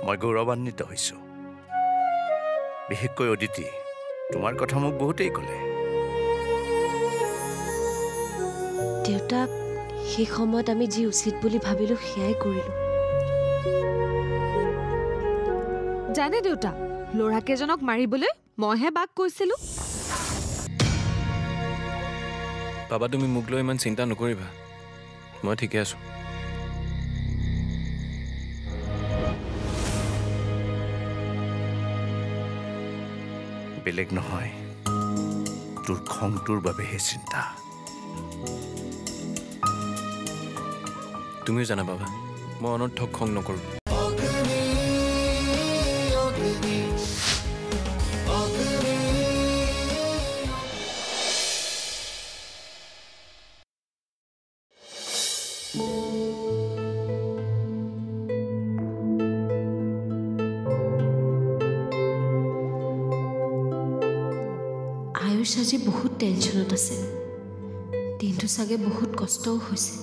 মই গৌৰৱান্বিত হৈছোঁ। বিশেষকৈ অদিতি, তোমাৰ কথা মোক বহুতেই ক'লে। দেউতা, সেই সময়ত আমি যি উচিত বুলি ভাবিলোঁ সেয়াই কৰিলোঁ। জানে দেউতা, ল'ৰাকেইজনক মাৰিবলৈ মইহে বাক কৈছিলোঁ। বাবা, তুমি মোক লৈ ইমান চিন্তা নকৰিবা, মই ঠিকে আছোঁ। বেলেগ নহয়, তোৰ খংটোৰ বাবেহে চিন্তা। তুমিও জানা বাবা, মই অনৰ্থক খং নকৰোঁ। আয়ুষ আজি বহুত টেনশ্যনত আছে, দিনটো চাগে বহুত কষ্টও হৈছে।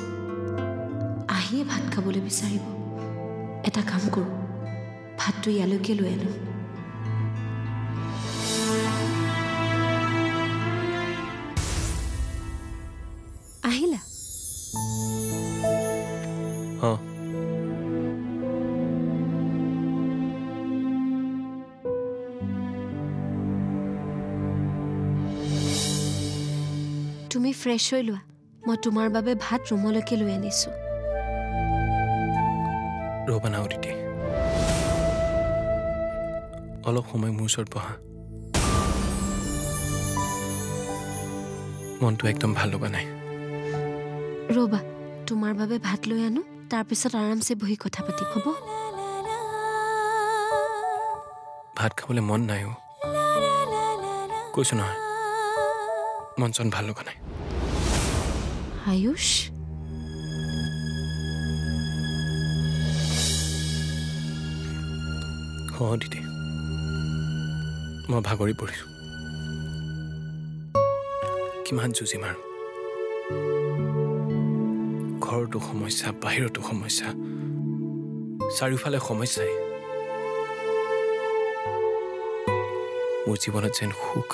আহিয়ে ভাত খাবলৈ বিচাৰিব। এটা কাম কৰোঁ, ভাতটো ইয়ালৈকে লৈ আনো। আহিলা? অঁ, তুমি ফ্ৰেছ হৈ লোৱা, মই তোমাৰ বাবে ভাত ৰুমলৈকে লৈ আনিছোঁ। ৰ'বা না অদিতি, অলপ সময় মোৰ ওচৰত বহা। মনটো একদম ভাল লগা নাই। ৰ'বা, তোমাৰ বাবে ভাত লৈ আনো, তাৰপিছত আৰামছে বহি কথা পাতিম, হ'ব? ভাত খাবলৈ মন নাই অ', কৈছোঁ নহয়, মন চন ভাল লগা নাই। আয়ুষ, অঁ দিদি, মই ভাগৰি পৰিছোঁ। কিমান যুঁজিম আৰু, ঘৰতো সমস্যা, বাহিৰতো সমস্যা, চাৰিওফালে সমস্যাই। মোৰ জীৱনত যেন সুখ,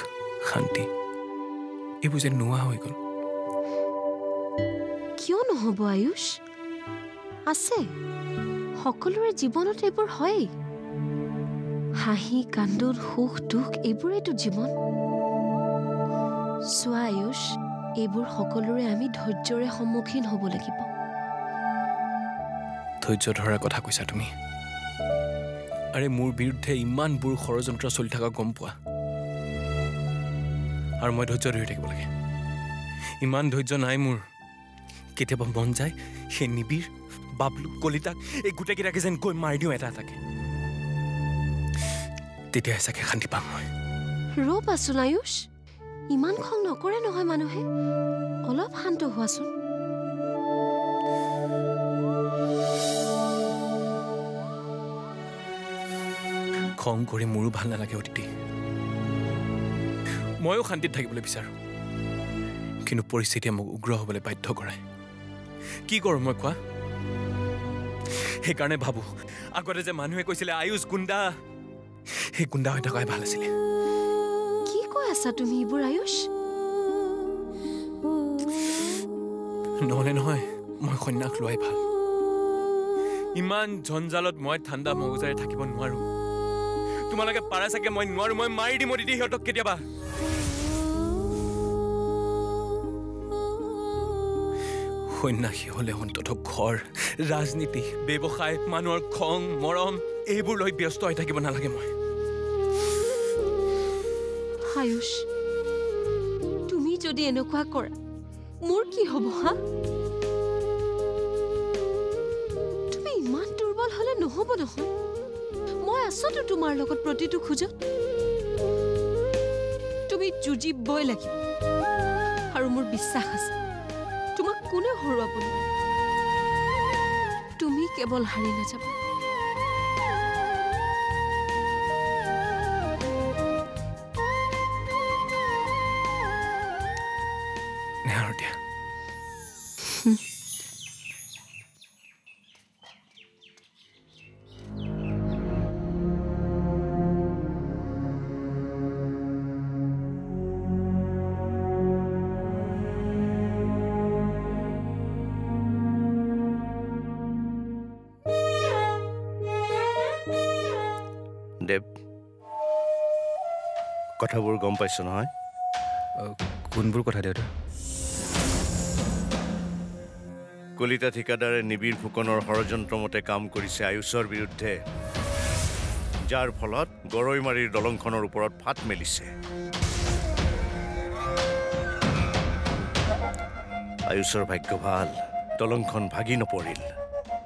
শান্তি এইবোৰ যেন নোহোৱা হৈ গ'ল। কিয় নহ'ব আয়ুষ? আছে, সকলোৰে জীৱনত এইবোৰ হয়েই। হাঁহি কান্দোন, সুখ দুখ এইবোৰেইতো জীৱন। চোৱা আয়ুষ, এইবোৰ সকলোৰে আমি ধৈৰ্যৰে সন্মুখীন হ'ব লাগিব। ধৈৰ্য ধৰাৰ কথা কৈছা তুমি? আৰে মোৰ বিৰুদ্ধে ইমানবোৰ ষড়যন্ত্ৰ চলি থকা গম পোৱা, আৰু মই ধৈৰ্য ধৰি থাকিব লাগে? ইমান ধৈৰ্য নাই মোৰ। কেতিয়াবা মন যায় সেই নিবিৰ, বাবলু, কলিতাক এই গোটেইকেইটাকে যেন গৈ মাৰি দিওঁ এটা এটাকে, তেতিয়াহে চাগে শান্তি পাম মই। ৰ'বাচোন আয়ুষ, ইমান খং নকৰে নহয় মানুহে, অলপ শান্ত হোৱাচোন। খং কৰি মোৰো ভাল নালাগে অদিতি, ময়ো শান্তিত থাকিবলৈ বিচাৰোঁ, কিন্তু পৰিস্থিতিয়ে মোক উগ্ৰ হ'বলৈ বাধ্য কৰায়। কি কৰোঁ মই কোৱা? সেইকাৰণে ভাবোঁ, আগতে যে মানুহে কৈছিলে আয়ুষ গুণ্ডা, সেই গুণ্ডা হৈ থকাই ভাল আছিলে। কি কৈ আছা তুমি এইবোৰ আয়ুষ? নহ'লে নহয়, মই সন্ন্যাস লোৱাই ভাল। ইমান জঞ্জালত মই ঠাণ্ডা মগজেৰে থাকিব নোৱাৰোঁ। তোমালোকে পাৰে চাগে, মই নোৱাৰোঁ, মই মাৰি দিম দিদি সিহঁতক কেতিয়াবা। সন্ন্যাসী হ'লে অন্তত ঘৰ, ৰাজনীতি, ব্যৱসায়, মানুহৰ খং মৰম এইবোৰ লৈ ব্যস্ত হৈ থাকিব নালাগে মই। আয়ুষ, তুমি যদি এনেকুৱা কৰা, মোৰ কি হ'ব হা? তুমি ইমান দুৰ্বল হ'লে নহ'ব নহয়। মই আছোতো তোমাৰ লগত প্ৰতিটো খোজত। তুমি যুঁজিবই লাগিব, আৰু মোৰ বিশ্বাস আছে তোমাক কোনেও হৰুৱাব নোৱাৰে। তুমি কেৱল হাৰি নাযাবা। নেহাৰো দিয়া। কথাবোৰ গম পাইছ নহয়? কোনবোৰ কথা দেউতা? কলিতা ঠিকাদাৰে নিবিড় ফুকনৰ ষড়যন্ত্ৰ মতে কাম কৰিছে আয়ুষৰ বিৰুদ্ধে, যাৰ ফলত গৰৈমাৰীৰ দলংখনৰ ওপৰত ফাট মেলিছে। আয়ুষৰ ভাগ্য ভাল, দলংখন ভাগি নপৰিল,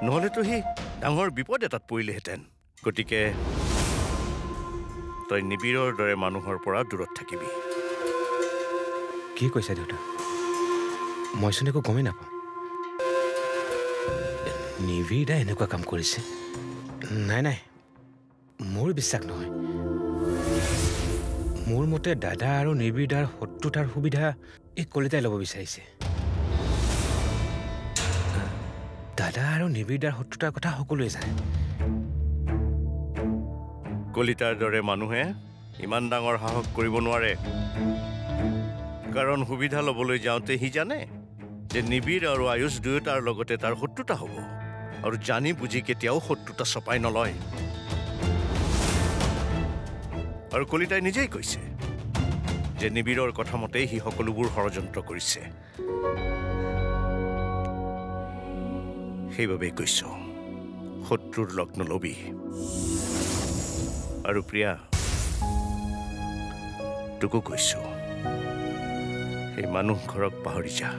নহ'লেতো সি ডাঙৰ বিপদ এটাত পৰিলেহেঁতেন। গতিকে তই নিবিড়ৰ দৰে মানুহৰ পৰা দূৰত থাকিবি। কি কৈছা দেউতা? মইচোন একো গমেই নাপাওঁ। নিবিড়ে এনেকুৱা কাম কৰিছে? নাই নাই, মোৰ বিশ্বাস নহয়। মোৰ মতে দাদা আৰু নিবিড়াৰ শত্ৰুতাৰ সুবিধা এই কলিতাই ল'ব বিচাৰিছে। দাদা আৰু নিবিড়াৰ শত্ৰুতাৰ কথা সকলোৱে জানে। কলিতাৰ দৰে মানুহে ইমান ডাঙৰ সাহস কৰিব নোৱাৰে, কাৰণ সুবিধা ল'বলৈ যাওঁতে সি জানে যে নিবিড় আৰু আয়ুষ দুয়োটাৰ লগতে তাৰ শত্ৰুতা হ'ব, আৰু জানি বুজি কেতিয়াও শত্ৰুতা চপাই নলয়। আৰু কলিতাই নিজেই কৈছে যে নিবিড়ৰ কথা মতেই সি সকলোবোৰ ষড়যন্ত্ৰ কৰিছে। সেইবাবেই কৈছ শত্ৰুৰ লগ নলবি। আৰু প্ৰিয়া, তোকো কৈছো সেই মানুহ ঘৰক পাহৰি যা।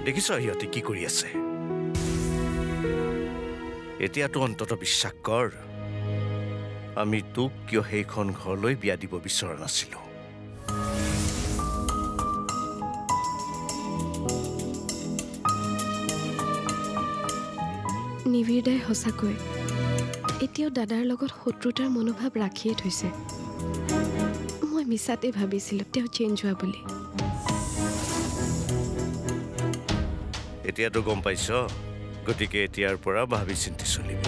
দেখিছ সিহঁতে কি কৰি আছে? এতিয়াতো অন্তত বিশ্বাস কৰ, আমি তোক কিয় সেইখন ঘৰলৈ বিয়া দিব বিচৰা নাছিলো। নিবিড় দাই সঁচাকৈ এতিয়াও দাদাৰ লগত শত্ৰুতাৰ মনোভাৱ ৰাখিয়ে থৈছে। মই মিছাতে ভাবিছিলো তেওঁ চেঞ্জ হোৱা বুলি। এতিয়াতো গম পাইছ, গতিকে এতিয়াৰ পৰা ভাবি চিন্তি চলিবি।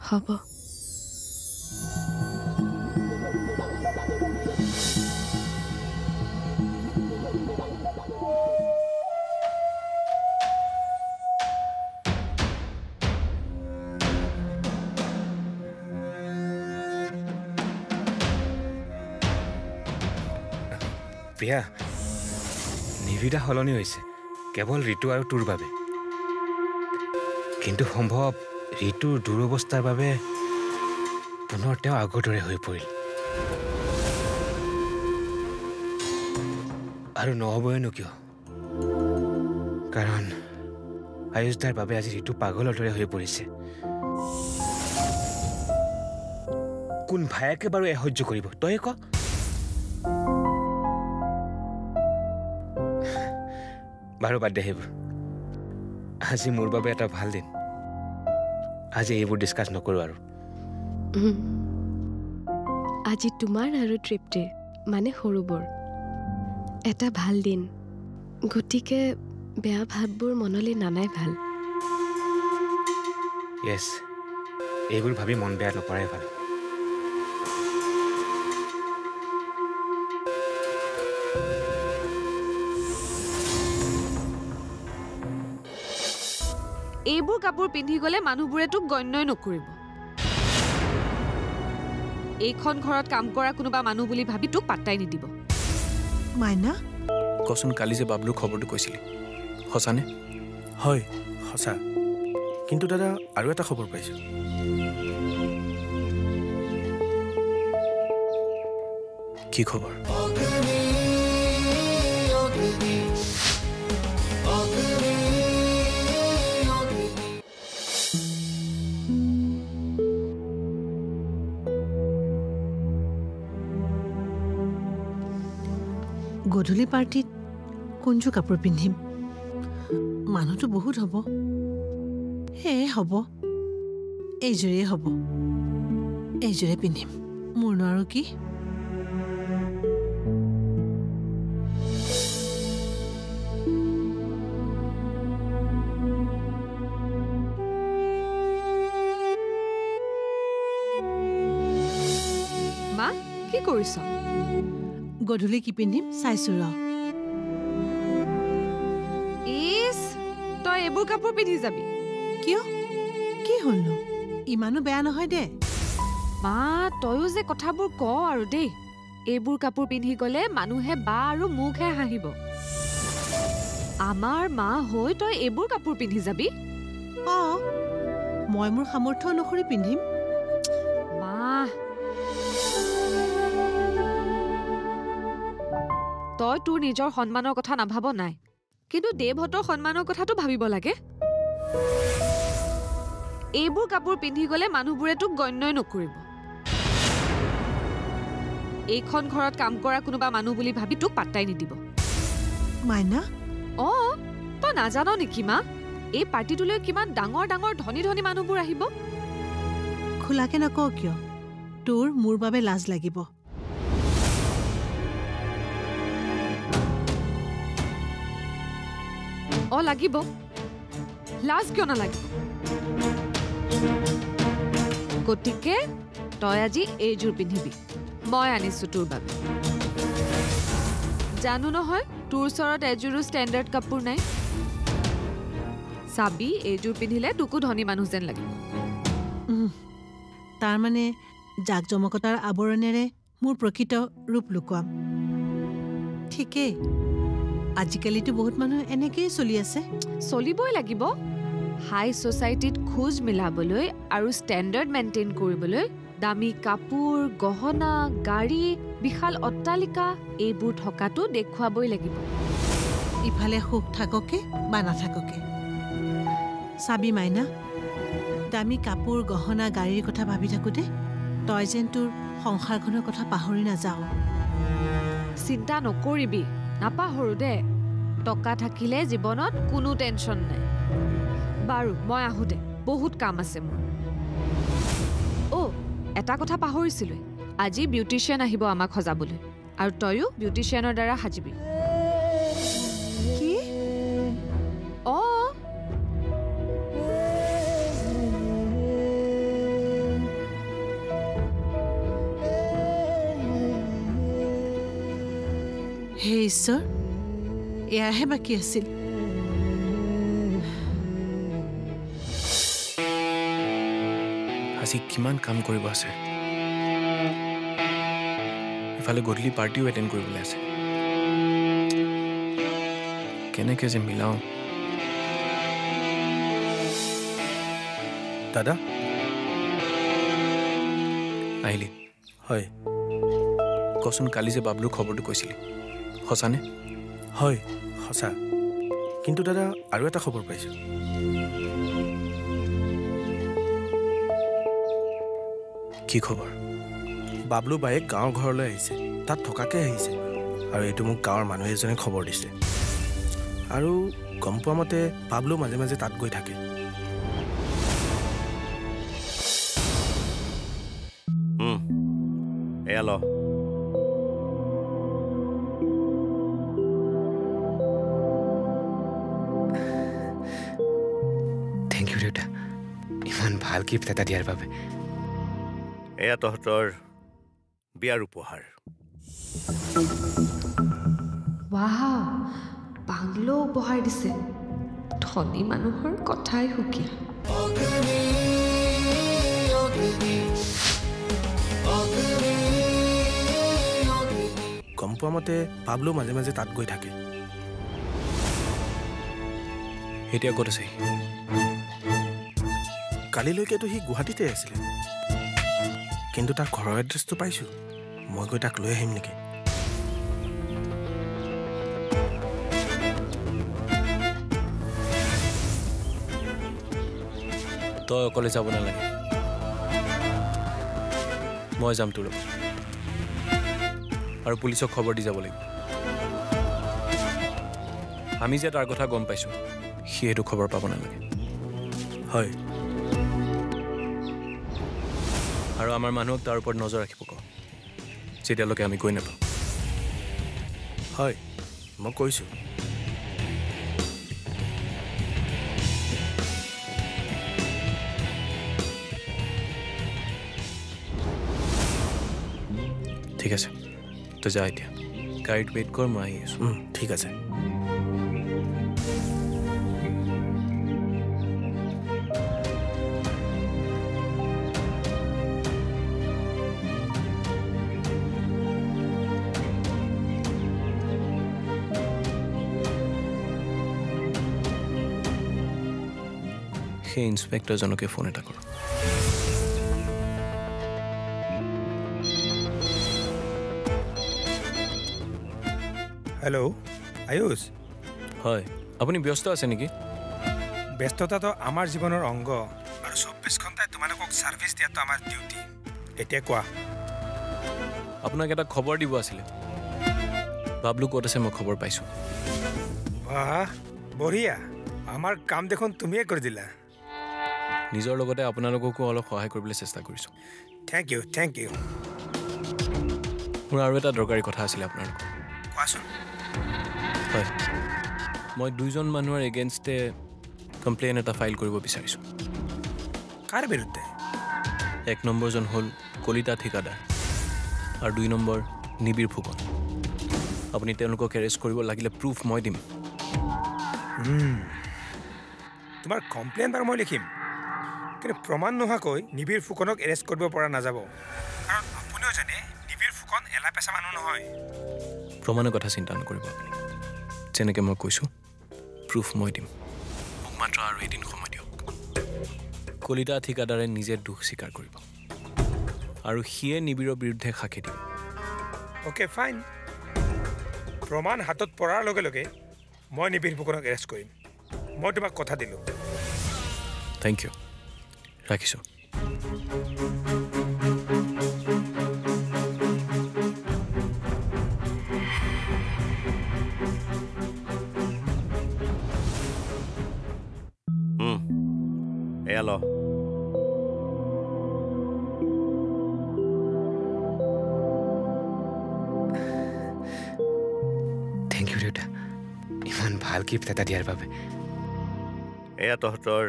হ'ব। প্ৰিয়া, নিবিড়া সলনি হৈছে কেৱল ঋতু আৰু তোৰ বাবে, কিন্তু সম্ভৱ ঋতুৰ দুৰৱস্থাৰ বাবে পুনৰ তেওঁ আগৰ দৰে হৈ পৰিল। আৰু নহ'বইনো কিয়, কাৰণ আয়ুষদাৰ বাবে আজি ঋতু পাগলৰ দৰে হৈ পৰিছে। কোন ভায়েকে বাৰু সহ্য কৰিব, তই ক? বাৰু বাদ দে সেইবোৰ। আজি মোৰ বাবে এটা ভাল দিন। আজি এইবোৰ ডিছকাছ নকৰোঁ আৰু। আজি তোমাৰ আৰু তৃপ্তিৰ মানে সৰুবোৰ এটা ভাল দিন, গতিকে বেয়া ভাৱবোৰ মনলৈ নানাই ভাল। য়েছ, এইবোৰ ভাবি মন বেয়া নকৰাই ভাল। এইবোৰ কাপোৰ পিন্ধি গ'লে মানুহবোৰে তোক গণ্যই নকৰিব। এইখন ঘৰত কাম কৰা কোনোবা মানুহ বুলি ভাবি তোক পাত্তাই নিদিব। মাইনা, কচোন, কালি যে বাবলুৰ খবৰটো কৈছিলি, সঁচানে? হয়, সঁচা। কিন্তু দাদা, আৰু এটা খবৰ পাইছোঁ। কি খবৰ? গধূলি পাৰ্টিত কোনযোৰ কাপোৰ পিন্ধিম? মানুহটো বহুত হ'ব, সেয়ে হ'ব এইযোৰেই হ'ব। এইযোৰে পিন্ধিম, মোৰনো আৰু কি। মা, কি কৰিছ? গধূলি কি পিন্ধিম চাইছো ৰ। ইছ, তই এইবোৰ কাপোৰ পিন্ধি যাবি? কিয়? কি হ'লনো ইমানো বেয়া নহয় দে মা তয়ো যে কথাবোৰ ক আৰু দেই এইবোৰ কাপোৰ পিন্ধি গলে মানুহে বা আৰু মুখহে হাঁহিব আমাৰ মা হৈ তই এইবোৰ কাপোৰ পিন্ধি যাবি মই মোৰ সামৰ্থ্য অনুসৰি পিন্ধিম মা তই তোৰ নিজৰ সন্মানৰ কথা নাভাব নাই কিন্তু দেৱহঁতৰ সন্মানৰ কথাটো ভাবিব লাগে এইবোৰ কাপোৰ পিন্ধি গলে মানুহবোৰে তোক গণ্যই নকৰিব এইখন ঘৰত কাম কৰা কোনোবা মানুহ বুলি ভাবি তোক পাত্তাই নিদিব মাইনা তই নাজান নেকি মা এই পাৰ্টিটোলৈ কিমান ডাঙৰ ডাঙৰ ধনী ধনী মানুহবোৰ আহিব খোলাকে নকওঁ কিয় তোৰ মোৰ বাবে লাজ লাগিব লাগিব লাজ কিয় নালাগিব গতিকে তই আজি এইযোৰ পিন্ধিবি মই আনিছো তোৰ বাবে জানো নহয় তোৰ ওচৰত এযোৰো ষ্টেণ্ডাৰ্ড কাপোৰ নাই চাবি এইযোৰ পিন্ধিলে তোকো ধনী মানুহ যেন লাগিব তাৰমানে জাক জমকতাৰ আৱৰণেৰে মোৰ প্ৰকৃত ৰূপ লুকুৱাম ঠিকেই আজিকালিতো বহুত মানুহ এনেকেই চলি আছে চলিবই লাগিব হাই ছ'চাইটিত খোজ মিলাবলৈ আৰু ষ্টেণ্ডাৰ্ড মেইনটেইন কৰিবলৈ দামী কাপোৰ গহনা গাড়ী বিশাল অট্টালিকা এইবোৰ থকাটো দেখুৱাবই লাগিব ইফালে সুখ থাককে বা নাথাককে চাবি মাইনা দামী কাপোৰ গহনা গাড়ীৰ কথা ভাবি থাকোঁতে তই যেন তোৰ সংসাৰখনৰ কথা পাহৰি নাযাওঁ চিন্তা নকৰিবি নাপাহৰো দে টকা থাকিলে জীৱনত কোনো টেনশ্যন নাই বাৰু মই আহোঁ দে বহুত কাম আছে মোৰ এটা কথা পাহৰিছিলোঁ আজি বিউটিচিয়ান আহিব আমাক সজাবলৈ আৰু তয়ো বিউটিচিয়ানৰ দ্বাৰা সাজিবি কি হে ঈশ্বৰ এয়াহে বাকী আছিল আজি কিমান কাম কৰিব আছে ইফালে গধূলি পাৰ্টিও এটেণ্ড কৰিবলৈ আছে কেনেকৈ যে মিলাওঁ দাদা আহিলি হয় কচোন কালি যে বাবলুৰ খবৰটো কৈছিলি সঁচানে হয় সঁচা কিন্তু দাদা আৰু এটা খবৰ পাইছোঁ কি খবৰ বাবলু বায়েক গাঁৱৰ ঘৰলৈ আহিছে তাত থকাকৈ আহিছে আৰু এইটো মোক গাঁৱৰ মানুহ এজনে খবৰ দিছে আৰু গম পোৱা মতে বাবলু মাজে মাজে তাত গৈ থাকে এয়া ল থেংক ইউ দেউতা ইমান ভাল গিফ্ট এটা দিয়াৰ বাবে এয়া তহঁতৰ বিয়াৰ উপহাৰ ৱাও বাংলো উপহাৰ দিছে ধনী মানুহৰ কথাই সুকীয়া গম পোৱা মতে বাবলু মাজে মাজে তাত গৈ থাকে এতিয়া ক'ত আছে কালিলৈকেতো সি গুৱাহাটীতে আছিলে কিন্তু তাৰ ঘৰৰ এড্ৰেছটো পাইছোঁ মই গৈ তাক লৈ আহিম নেকি তই অকলে যাব নালাগে মই যাম তোৰ লগত আৰু পুলিচক খবৰ দি যাব লাগিব আমি যে তাৰ কথা গম পাইছোঁ সি সেইটো খবৰ পাব নালাগে হয় আৰু আমাৰ মানুহক তাৰ ওপৰত নজৰ ৰাখিব কওঁ যেতিয়ালৈকে আমি গৈ নাপাওঁ হয় মই কৈছোঁ ঠিক আছে তই যা এতিয়া গাড়ীত ৱেইট কৰ মই আহি আছোঁ ঠিক আছে সেই ইন্সপেক্টৰজনকে ফোন এটা কৰোঁ হেল্ল' আয়ুষ হয় আপুনি ব্যস্ত আছে নেকি ব্যস্ততাটো আমাৰ জীৱনৰ অংগ আৰু 24 ঘণ্টাই তোমালোকক ছাৰ্ভিচ দিয়াটো আমাৰ ডিউটি এতিয়া কোৱা আপোনাক এটা খবৰ দিব আছিলে বাবলু ক'ত আছে মই খবৰ পাইছোঁ বাহ বঢ়িয়া আমাৰ কাম দেখোন তুমিয়ে কৰি দিলা নিজৰ লগতে আপোনালোককো অলপ সহায় কৰিবলৈ চেষ্টা কৰিছোঁ থেংক ইউ মোৰ আৰু এটা দৰকাৰী কথা আছিলে আপোনাৰ লগত কোৱাচোন হয় মই 2জন মানুহৰ এগেইনষ্টে কমপ্লেইন এটা ফাইল কৰিব বিচাৰিছোঁ কাৰ বিৰুদ্ধে 1 নম্বৰজন হ'ল কলিতা ঠিকাদাৰ আৰু 2 নম্বৰ নিবিৰ ফুকন আপুনি তেওঁলোকক এৰেষ্ট কৰিব লাগিলে প্ৰুফ মই দিম তোমাৰ কমপ্লেইন বাৰু মই লিখিম কিন্তু প্ৰমাণ নোহোৱাকৈ নিবিৰ ফুকনক এৰেষ্ট কৰিব পৰা নাযাব কাৰণ আপুনিও জানে নিবিৰ ফুকন এলা পেচা মানুহ নহয় প্ৰমাণৰ কথা চিন্তা নকৰিব আপুনি যেনেকৈ মই কৈছোঁ প্ৰুফ মই দিম মোক মাত্ৰ আৰু এদিন সময় দিয়ক কলিতা ঠিকাদাৰে নিজে দুখ স্বীকাৰ কৰিব আৰু সিয়ে নিবিৰৰ বিৰুদ্ধে সাক্ষী দিব অ'কে ফাইন প্ৰমাণ হাতত পৰাৰ লগে লগে মই নিবিৰ ফুকনক এৰেষ্ট কৰিম মই তোমাক কথা দিলোঁ থেংক ইউ ৰাখিছোঁ এয়া ল থেংক ইউ দেউতা ইমান ভাল গিফ্ট এটা দিয়াৰ বাবে এয়া তহঁতৰ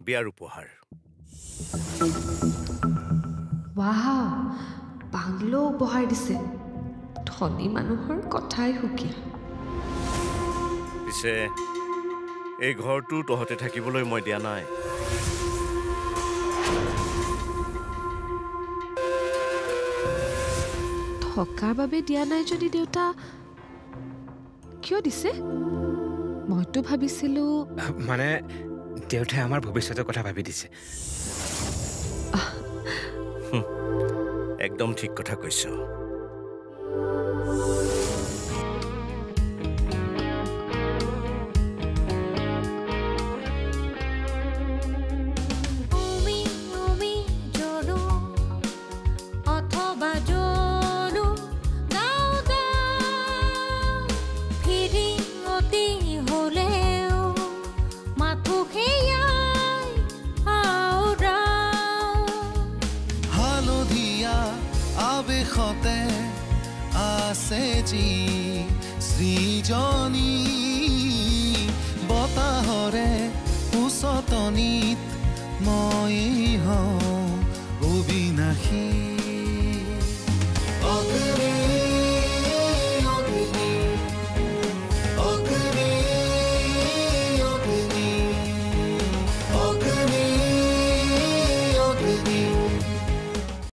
বিয়াৰ উপহাৰ ৱাও বাংলো উপহাৰ দিছে ধনী মানুহৰ কথাই সুকীয়া পিছে এই ঘৰটো তহঁতে থাকিবলৈ মই দিয়া নাই থকাৰ বাবে দিয়া নাই যদি দেউতা কিয় দিছে মইতো ভাবিছিলোঁ মানে দেউতাই আমাৰ ভৱিষ্যতৰ কথা ভাবি দিছে একদম ঠিক কথা কৈছ আবেশতে আছে যি সৃজনী